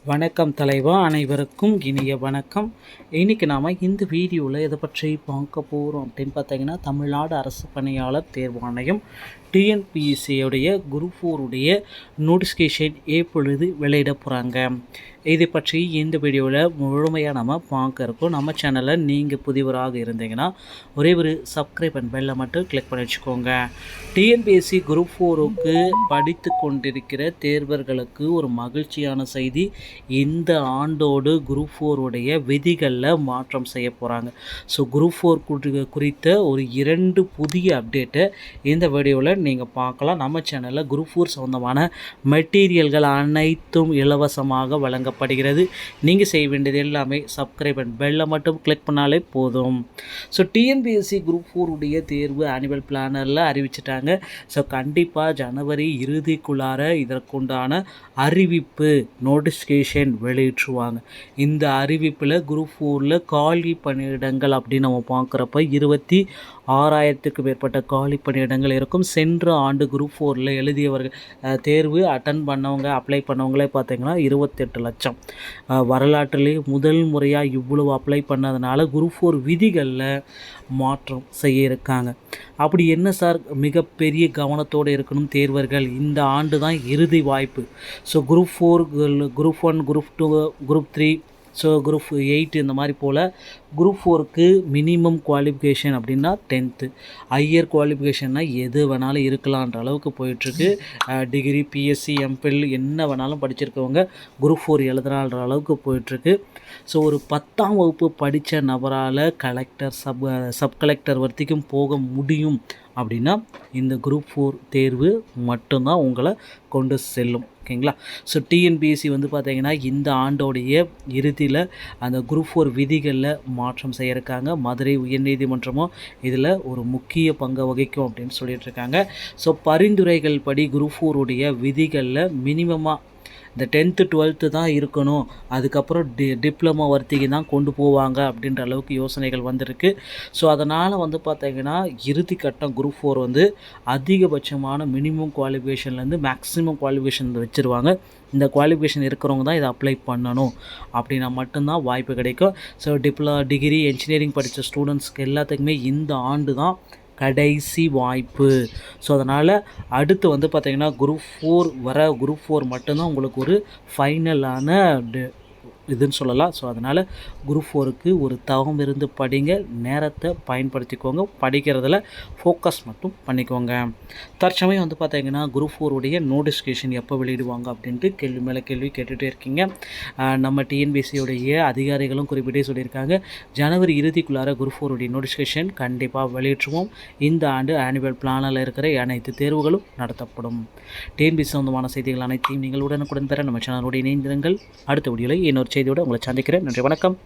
வணக்கம் தலைவா, அனைவருக்கும் இனிய வணக்கம். இன்றைக்கி நாம் இந்த வீடியோவில் எதை பற்றி பார்க்க போகிறோம் அப்படின்னு பார்த்தீங்கன்னா, தமிழ்நாடு அரசு பணியாளர் தேர்வாணையம் டிஎன்பிஎஸ்சியோடைய குரூப் 4 நோட்டிஃபிகேஷன் எப்பொழுது வெளியிட போகிறாங்க, இதை பற்றி இந்த வீடியோவில் முழுமையாக நம்ம பார்க்க இருக்கோம். நம்ம சேனலில் நீங்கள் புதியவராக இருந்தீங்கன்னா ஒரே ஒரு சப்ஸ்கிரைப் அண்ட் பெல்லை மட்டும் கிளிக் பண்ணி வச்சுக்கோங்க. டிஎன்பிஎஸ்சி குரூப் 4க்கு படித்து கொண்டிருக்கிற தேர்வர்களுக்கு ஒரு மகிழ்ச்சியான செய்தி. இந்த ஆண்டோடு குரூப் 4 விதிகளில் மாற்றம் செய்ய போகிறாங்க. ஸோ குரூப் 4 குறித்த ஒரு 2 புதிய அப்டேட்டை இந்த வீடியோவில் நீங்கள் பார்க்கலாம். நம்ம சேனலில் குரூப் 4 சம்மந்தமான மெட்டீரியல்கள் அனைத்தும் இலவசமாக வழங்கப்படுகிறது. நீங்கள் செய்ய வேண்டியது எல்லாமே சப்ஸ்கிரைப் அண்ட் பெல்லை மட்டும் கிளிக் பண்ணாலே போதும். ஸோ டிஎன்பிஎஸ்சி குரூப் 4 தேர்வு ஆனுவல் பிளானரில் அறிவிச்சிட்டாங்க. ஸோ கண்டிப்பாக ஜனவரி இறுதிக்குள்ளார இதற்குண்டான அறிவிப்பு நோட்டிஃபிகேஷன் வெளியிட்டுருவாங்க. இந்த அறிவிப்பில் குரூப் 4 காலி பணியிடங்கள் அப்படின்னு நம்ம பார்க்குறப்ப 26,000க்கு மேற்பட்ட காலி பணியிடங்கள் இருக்கும். சென்ற ஆண்டு குரூப் 4 எழுதியவர்கள் தேர்வு அட்டன் பண்ணவங்க அப்ளை பண்ணவங்களே பார்த்திங்கன்னா 28 லட்சம். வரலாற்றிலே முதல் முறையாக இவ்வளவு அப்ளை பண்ணதுனால குரூப் 4 விதிகளில் மாற்றம் செய்ய இருக்காங்க. அப்படி என்ன சார் மிகப்பெரிய கவனத்தோடு இருக்கணும் தேர்வர்கள், இந்த ஆண்டு தான் இறுதி வாய்ப்பு. So group 4, group 1, group 2, group 3, so group 8 இந்த மாதிரி போல் குரூப் 4க்கு மினிமம் குவாலிஃபிகேஷன் அப்படின்னா 10th. ஹையர் குவாலிஃபிகேஷன்னா எது வேணாலும் இருக்கலான்ற அளவுக்கு போயிட்டுருக்கு. டிகிரி, பிஎஸ்சி, எம்பில் என்ன வேணாலும் படிச்சிருக்கவங்க குரூப் 4 எழுதுறான்ற அளவுக்கு போயிட்டுருக்கு. ஸோ ஒரு 10ஆம் வகுப்பு படித்த நபரால் கலெக்டர், சப் கலெக்டர் வரைக்கும் போக முடியும் அப்படின்னா இந்த குரூப் 4 தேர்வு மட்டும்தான் உங்களை கொண்டு செல்லும். ஓகேங்களா? ஸோ டிஎன்பிஎஸ்சி பார்த்திங்கன்னா இந்த ஆண்டோடைய இறுதியில் அந்த குரூப் 4 விதிகளில் மாற்றம் செய்யிருக்காங்க. மதுரை உயர்நீதிமன்றமும் இதில் ஒரு முக்கிய பங்கை வகிக்கும் அப்படின்னு சொல்லிட்டுருக்காங்க. ஸோ பரிந்துரைகள் படி குரூப் 4 விதிகளில் மினிமமாக இந்த 10th 12th தான் இருக்கணும், அதுக்கப்புறம் டிப்ளமோ வர்த்திக்கு தான் கொண்டு போவாங்க அப்படின்ற அளவுக்கு யோசனைகள் வந்திருக்கு. ஸோ அதனால் பார்த்திங்கன்னா இறுதி கட்டம் குரூப் 4 அதிகபட்சமான மினிமம் குவாலிஃபிகேஷன்லேருந்து மேக்ஸிமம் குவாலிஃபிகேஷன் வச்சுருவாங்க. இந்த குவாலிஃபிகேஷன் இருக்கிறவங்க தான் இதை அப்ளை பண்ணணும் அப்படின்னா மட்டும்தான் வாய்ப்பு கிடைக்கும். ஸோ டிகிரி, என்ஜினியரிங் படித்த ஸ்டூடெண்ட்ஸ்க்கு எல்லாத்துக்குமே இந்த ஆண்டு தான் கடைசி வாய்ப்பு. ஸோ அதனால் அடுத்து பார்த்திங்கன்னா குரூப் 4 மட்டும்தான் உங்களுக்கு ஒரு ஃபைனலான இதுன்னு சொல்லலாம். ஸோ அதனால் குரூப் 4க்கு ஒரு தவம் இருந்து படிங்க, நேரத்தை பயன்படுத்திக்கோங்க, படிக்கிறதுல ஃபோக்கஸ் மட்டும் பண்ணிக்கோங்க. தற்சமயம் பார்த்திங்கன்னா குரூப் 4 நோட்டிஃபிகேஷன் எப்போ வெளியிடுவாங்க அப்படின்ட்டு கேள்வி மேலே கேள்வி கேட்டுகிட்டே இருக்கீங்க. நம்ம டிஎன்பிஎஸ்சியோடைய அதிகாரிகளும் குறிப்பிட்டே சொல்லியிருக்காங்க, ஜனவரி இறுதிக்குள்ளார குரூப் 4 நோட்டிஃபிகேஷன் கண்டிப்பாக வெளியிட்டுருவோம். இந்த ஆண்டு ஆனுவல் பிளானில் இருக்கிற அனைத்து தேர்வுகளும் நடத்தப்படும். டிஎன்பிஎஸ்சி சொந்தமான செய்திகள் அனைத்தையும் நீங்கள் உடனுக்குடன் பெற நம்ம சேனலோடு இணைந்திருங்கள். அடுத்த வீடியோவில் இன்னொரு செய்தியோடு உங்களை சந்திக்கிறேன். நன்றி, வணக்கம்.